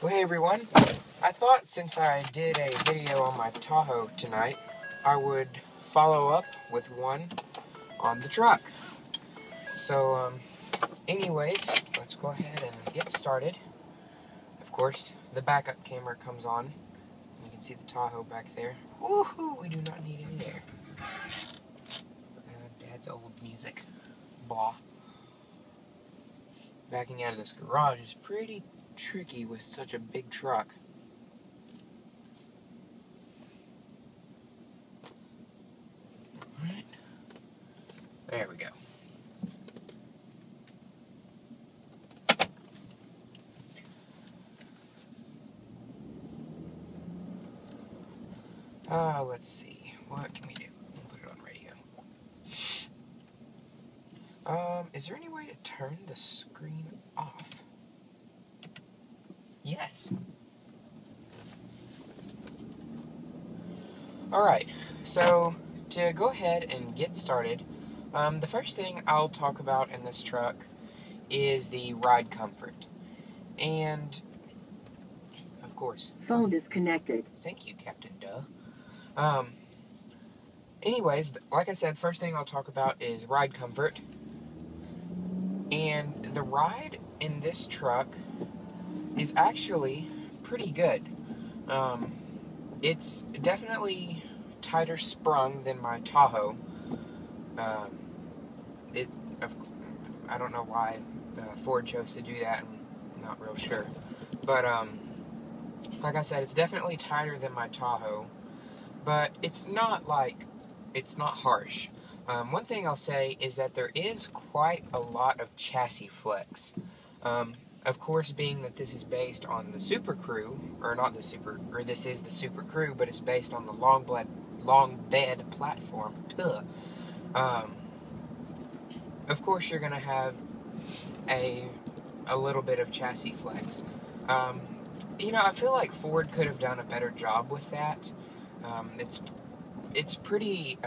Well, hey everyone, I thought since I did a video on my Tahoe tonight, I would follow up with one on the truck. So, anyways, let's go ahead and get started. Of course, the backup camera comes on. You can see the Tahoe back there. Woohoo! We do not need any air. Dad's old music. Blah. Backing out of this garage is pretty tricky with such a big truck. Alright. There we go. Let's see. What can we do? We'll put it on radio. Is there any way to turn the screen off? Yes. Alright, so to go ahead and get started, the first thing I'll talk about in this truck is the ride comfort. And, of course... Phone disconnected. Thank you, Captain Duh. Anyways, like I said, first thing I'll talk about is ride comfort. And the ride in this truck is actually pretty good. It's definitely tighter sprung than my Tahoe. I don't know why Ford chose to do that. I'm not real sure. But, like I said, it's definitely tighter than my Tahoe. But it's not harsh. One thing I'll say is that there is quite a lot of chassis flex. Of course, being that this is based on the Super Crew, this is the Super Crew, but it's based on the long bed platform. Of course, you're gonna have a little bit of chassis flex. I feel like Ford could have done a better job with that. It's pretty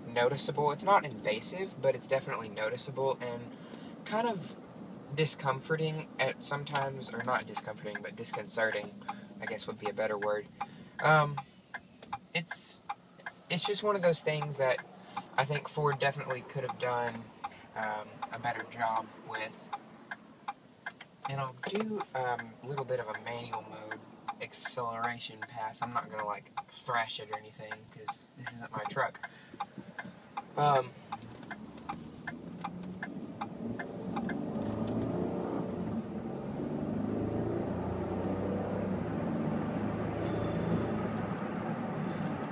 noticeable. It's not invasive, but it's definitely noticeable and kind of discomforting at sometimes, or not discomforting, but disconcerting, I guess would be a better word. It's just one of those things that I think Ford definitely could have done a better job with. And I'll do a little bit of a manual mode acceleration pass. I'm not gonna thrash it or anything because this isn't my truck. But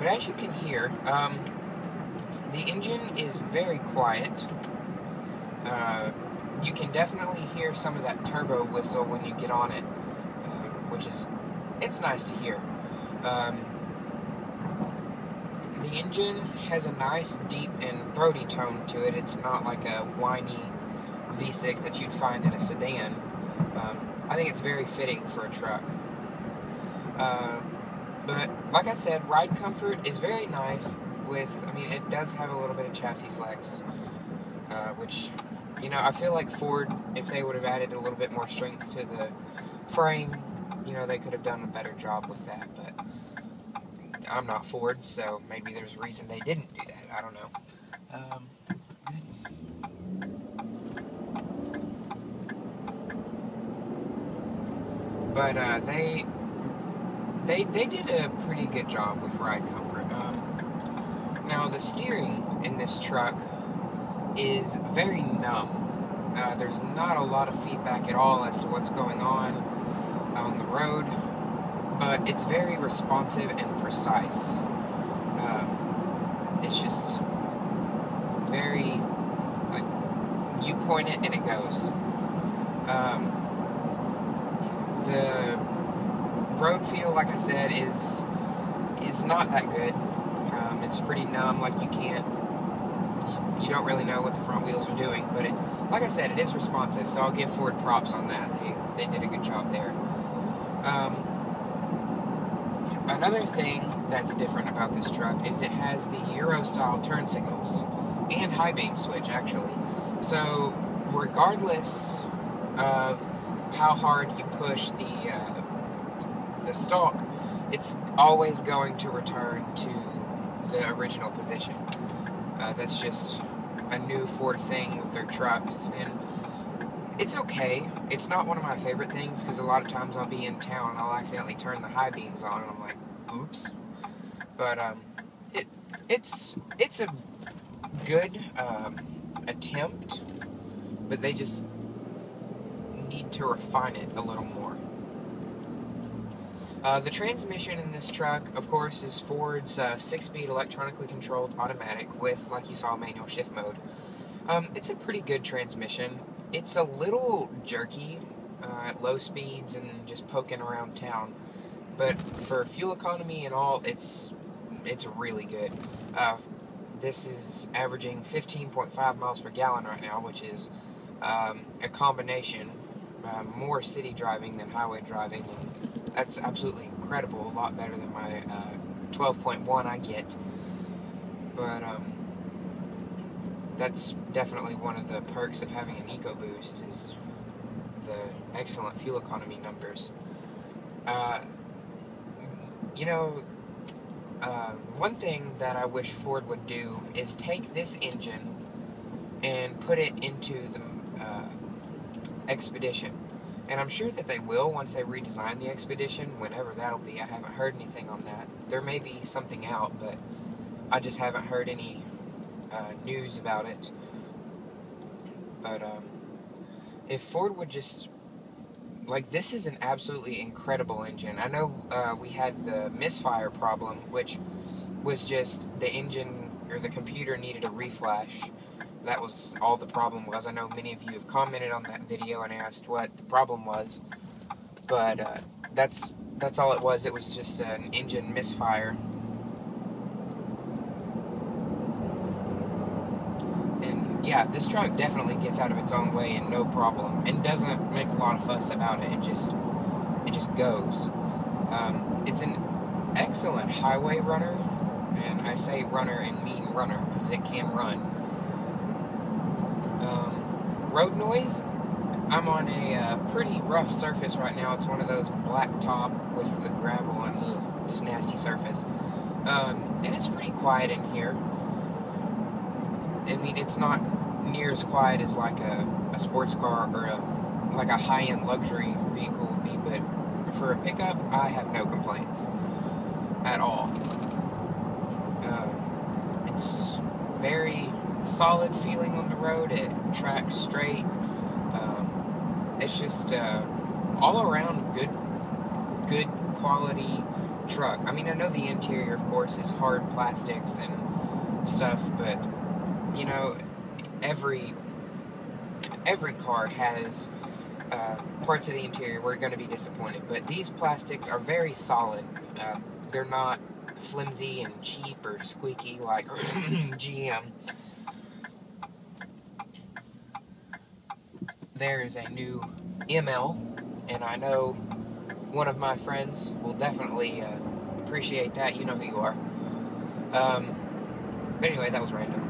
as you can hear, the engine is very quiet. You can definitely hear some of that turbo whistle when you get on it, it's nice to hear. The engine has a nice deep and throaty tone to it. It's not like a whiny V6 that you'd find in a sedan. I think it's very fitting for a truck. But like I said, ride comfort is very nice it does have a little bit of chassis flex, which, I feel like Ford, if they would have added a little bit more strength to the frame, they could have done a better job with that, but I'm not Ford, so maybe there's a reason they didn't do that. I don't know. But they did a pretty good job with ride comfort. Now the steering in this truck is very numb. There's not a lot of feedback at all as to what's going on the road, but it's very responsive and precise. It's just very, you point it and it goes. The road feel, like I said, is not that good. It's pretty numb, you don't really know what the front wheels are doing, but like I said, it is responsive, so I'll give Ford props on that. They did a good job there. Another thing that's different about this truck is it has the Euro-style turn signals and high beam switch, actually. So, regardless of how hard you push the the stalk, it's always going to return to the original position. That's just a new Ford thing with their trucks, and it's okay. It's not one of my favorite things, because a lot of times I'll be in town and I'll accidentally turn the high beams on, and I'm like, oops. But it's a good attempt, but they just need to refine it a little more. The transmission in this truck, of course, is Ford's 6-speed electronically controlled automatic with, like you saw, manual shift mode. It's a pretty good transmission. It's a little jerky at low speeds and just poking around town, but for fuel economy and all, it's really good. This is averaging 15.5 miles per gallon right now, which is a combination, more city driving than highway driving. That's absolutely incredible, a lot better than my 12.1 I get. But that's definitely one of the perks of having an EcoBoost, is the excellent fuel economy numbers. One thing that I wish Ford would do is take this engine and put it into the Expedition. And I'm sure that they will once they redesign the Expedition, whenever that'll be. I haven't heard anything on that. There may be something out, but I just haven't heard any news about it. But if Ford would just, like, this is an absolutely incredible engine. I know we had the misfire problem, which was just the engine, or the computer needed a reflash. That was all the problem was. I know many of you have commented on that video and asked what the problem was, but that's all it was. It was just an engine misfire. And yeah, this truck definitely gets out of its own way and no problem, and doesn't make a lot of fuss about it. It just goes. It's an excellent highway runner, and I say runner and mean runner because it can run. Road noise, I'm on a pretty rough surface right now. It's one of those black top with the gravel and just nasty surface. And it's pretty quiet in here. I mean, it's not near as quiet as like a sports car or like a high-end luxury vehicle would be, but for a pickup, I have no complaints at all. It's very solid feeling on the road. It tracks straight. It's just all around good quality truck. I mean, I know the interior, of course, is hard plastics and stuff, but you know, every car has parts of the interior where you're going to be disappointed, but these plastics are very solid. They're not flimsy and cheap or squeaky like GM. There is a new ML, and I know one of my friends will definitely appreciate that. You know who you are. But anyway, that was random.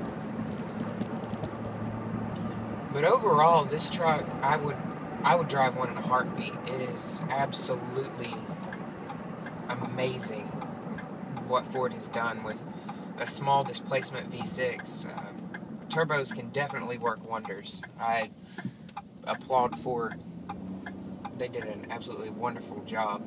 But overall, this truck, I would drive one in a heartbeat. It is absolutely amazing what Ford has done with a small displacement V6. Turbos can definitely work wonders. I applaud Ford. They did an absolutely wonderful job.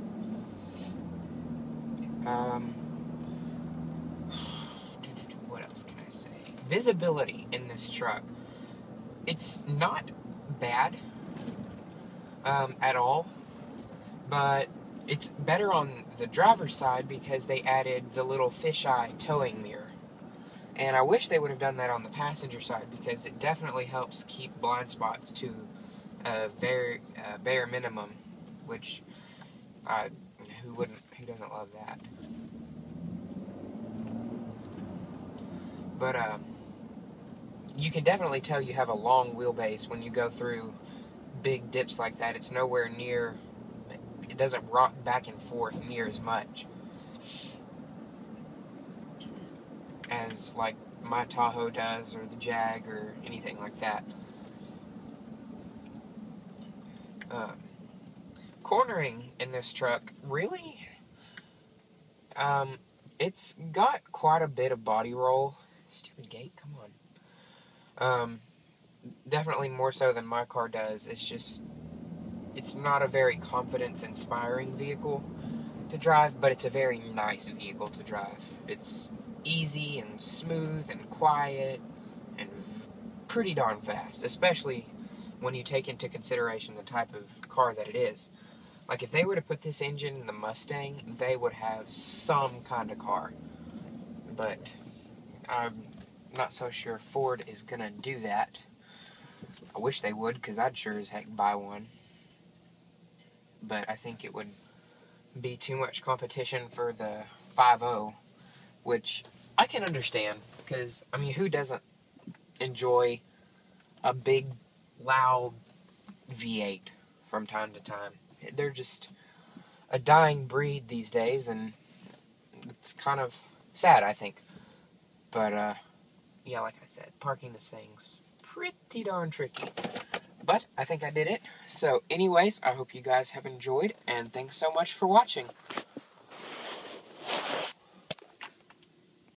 What else can I say? Visibility in this truck. It's not bad at all, but it's better on the driver's side because they added the little fisheye towing mirror. And I wish they would have done that on the passenger side, because it definitely helps keep blind spots to a very bare minimum, which who doesn't love that? But you can definitely tell you have a long wheelbase when you go through big dips like that. It's nowhere near, it doesn't rock back and forth near as much as like my Tahoe does, or the Jag, or anything like that. Of cornering in this truck, really, it's got quite a bit of body roll. Stupid gate, come on. Definitely more so than my car does. It's not a very confidence-inspiring vehicle to drive, but it's a very nice vehicle to drive. It's easy and smooth and quiet and pretty darn fast, especially when you take into consideration the type of car that it is. Like, if they were to put this engine in the Mustang, they would have some kind of car. But I'm not so sure Ford is going to do that. I wish they would, because I'd sure as heck buy one. But I think it would be too much competition for the 5.0, which I can understand, because, I mean, who doesn't enjoy a big, loud V8 from time to time? They're just a dying breed these days, and it's kind of sad, I think. But, yeah, like I said, parking this thing's pretty darn tricky. But I think I did it. So anyways, I hope you guys have enjoyed, and thanks so much for watching.